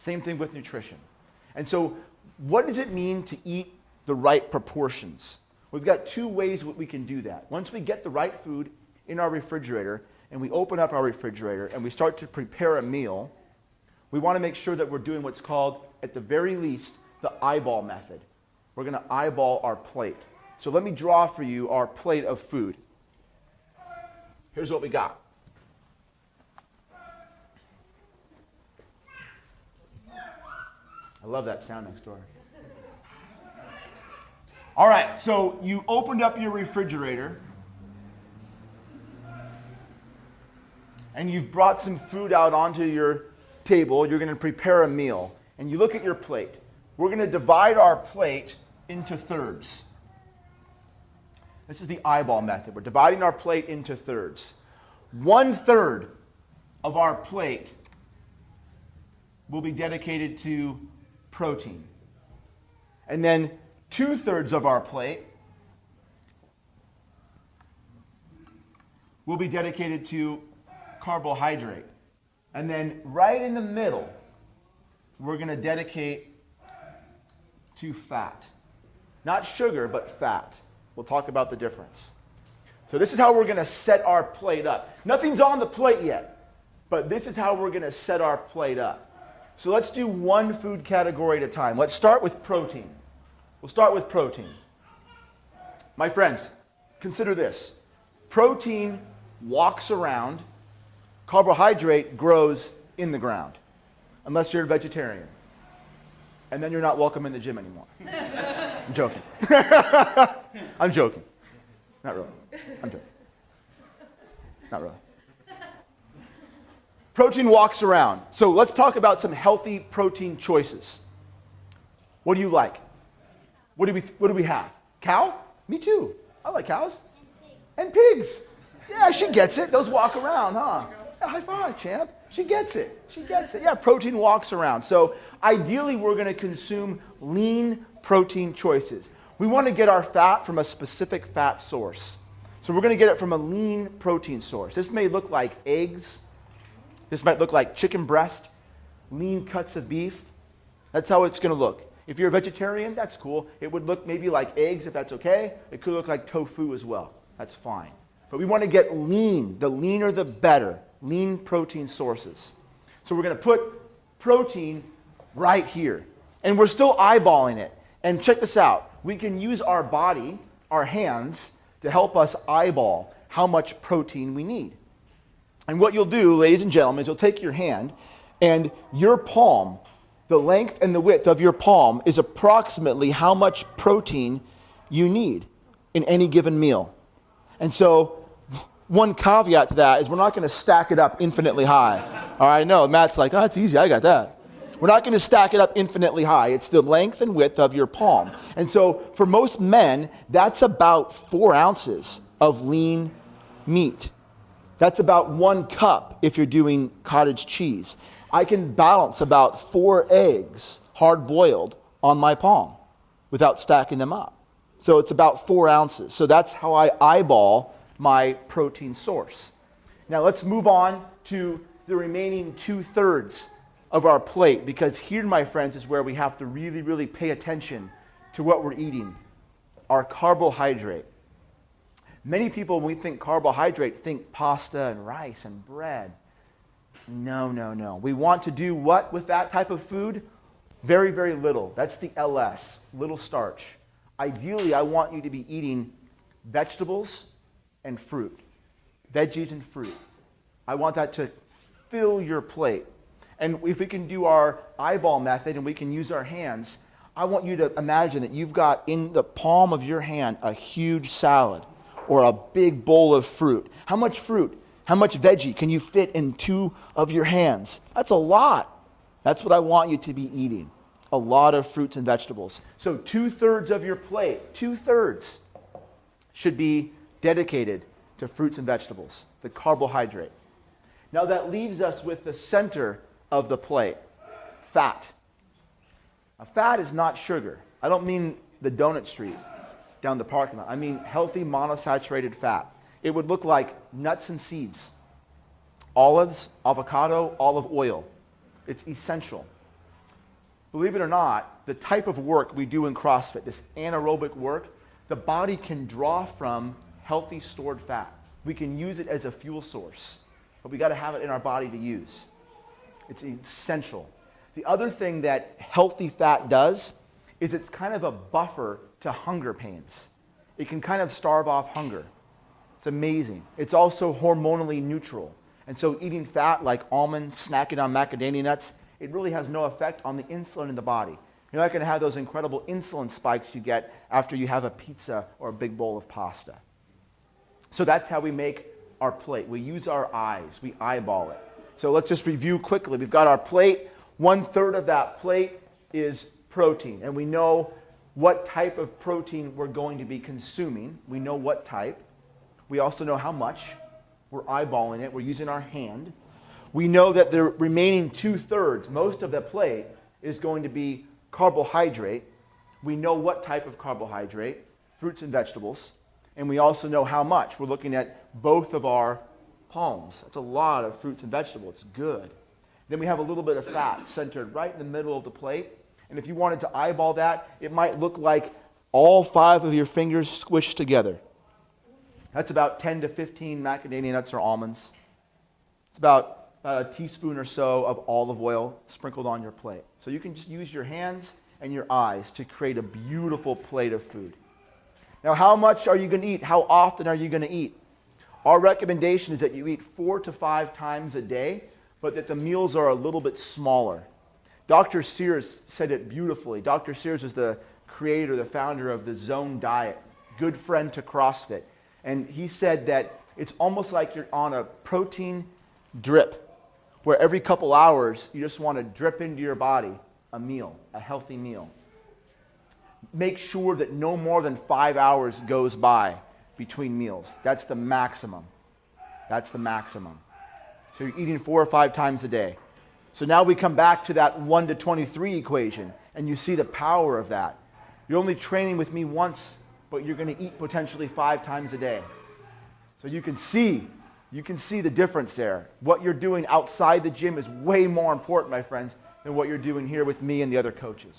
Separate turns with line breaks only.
Same thing with nutrition. And so what does it mean to eat the right proportions? We've got two ways we can do that. Once we get the right food in our refrigerator and we open up our refrigerator and we start to prepare a meal, we want to make sure that we're doing what's called, at the very least, the eyeball method. We're going to eyeball our plate. So let me draw for you our plate of food. Here's what we got. I love that sound next door. All right, so you opened up your refrigerator and you've brought some food out onto your table. You're going to prepare a meal and you look at your plate. We're going to divide our plate into thirds. This is the eyeball method. We're dividing our plate into thirds. 1/3 of our plate will be dedicated to protein. And then 2/3 of our plate will be dedicated to carbohydrate. And then right in the middle, we're going to dedicate to fat. Not sugar, but fat. We'll talk about the difference. So this is how we're going to set our plate up. Nothing's on the plate yet, but this is how we're going to set our plate up. So let's do one food category at a time. Let's start with protein. We'll start with protein. My friends, consider this. Protein walks around. Carbohydrate grows in the ground, unless you're a vegetarian. And then you're not welcome in the gym anymore. I'm joking. I'm joking. Not really. I'm joking. Not really. Protein walks around. So let's talk about some healthy protein choices. What do you like? What do we have? Cow? Me too. I like cows. And pigs. Yeah, she gets it. Those walk around, huh? Yeah, high five, champ. She gets it. She gets it. Yeah, protein walks around. So ideally, we're going to consume lean protein choices. We want to get our fat from a specific fat source. So we're going to get it from a lean protein source. This may look like eggs. This might look like chicken breast, lean cuts of beef. That's how it's going to look. If you're a vegetarian, that's cool. It would look maybe like eggs, if that's okay. It could look like tofu as well. That's fine. But we want to get lean. The leaner, the better. Lean protein sources. So we're going to put protein right here. And we're still eyeballing it. And check this out. We can use our body, our hands, to help us eyeball how much protein we need. And what you'll do, ladies and gentlemen, is you'll take your hand and your palm, the length and the width of your palm is approximately how much protein you need in any given meal. And so one caveat to that is we're not going to stack it up infinitely high. All right, no, Matt's like, oh, it's easy, I got that. We're not going to stack it up infinitely high. It's the length and width of your palm. And so for most men, that's about 4 ounces of lean meat. That's about 1 cup if you're doing cottage cheese. I can balance about 4 eggs, hard-boiled, on my palm without stacking them up. So it's about 4 ounces. So that's how I eyeball my protein source. Now let's move on to the remaining 2/3 of our plate, because here, my friends, is where we have to really, really pay attention to what we're eating, our carbohydrate. Many people, when we think carbohydrate, think pasta and rice and bread. No, no, no. We want to do what with that type of food? Very, very little. That's the LS, little starch. Ideally, I want you to be eating vegetables and fruit, veggies and fruit. I want that to fill your plate. And if we can do our eyeball method and we can use our hands, I want you to imagine that you've got in the palm of your hand a huge salad or a big bowl of fruit. How much fruit, how much veggie can you fit in 2 of your hands? That's a lot. That's what I want you to be eating. A lot of fruits and vegetables. So 2/3 of your plate, 2/3 should be dedicated to fruits and vegetables, the carbohydrate. Now that leaves us with the center of the plate, fat. Now, fat is not sugar. I don't mean the donut street down the parking lot. I mean healthy monosaturated fat. It would look like nuts and seeds, olives, avocado, olive oil. It's essential. believe it or not, the type of work we do in CrossFit, this anaerobic work, the body can draw from healthy stored fat. We can use it as a fuel source, but we got to have it in our body to use. It's essential. The other thing that healthy fat does is it's kind of a buffer to hunger pains. It can kind of starve off hunger. It's amazing. It's also hormonally neutral. And so eating fat like almonds, snacking on macadamia nuts, it really has no effect on the insulin in the body. You're not going to have those incredible insulin spikes you get after you have a pizza or a big bowl of pasta. So that's how we make our plate. We use our eyes. We eyeball it. So let's just review quickly. We've got our plate. 1/3 of that plate is protein. And we know what type of protein we're going to be consuming. We know what type. We also know how much. We're eyeballing it. We're using our hand. We know that the remaining 2/3, most of the plate, is going to be carbohydrate. We know what type of carbohydrate, fruits and vegetables. And we also know how much. We're looking at both of our palms. That's a lot of fruits and vegetables. It's good. Then we have a little bit of fat centered right in the middle of the plate. And if you wanted to eyeball that, it might look like all 5 of your fingers squished together. That's about 10 to 15 macadamia nuts or almonds. It's about a teaspoon or so of olive oil sprinkled on your plate. So you can just use your hands and your eyes to create a beautiful plate of food. Now, how much are you going to eat? How often are you going to eat? Our recommendation is that you eat 4 to 5 times a day, but that the meals are a little bit smaller. Dr. Sears said it beautifully. Dr. Sears is the creator, the founder of the Zone Diet, good friend to CrossFit. And he said that it's almost like you're on a protein drip, where every couple hours you just want to drip into your body a meal, a healthy meal. Make sure that no more than 5 hours goes by between meals. That's the maximum. That's the maximum. So you're eating 4 or 5 times a day. So now we come back to that 1 to 23 equation, and you see the power of that. You're only training with me once, but you're going to eat potentially 5 times a day. So you can see the difference there. What you're doing outside the gym is way more important, my friends, than what you're doing here with me and the other coaches.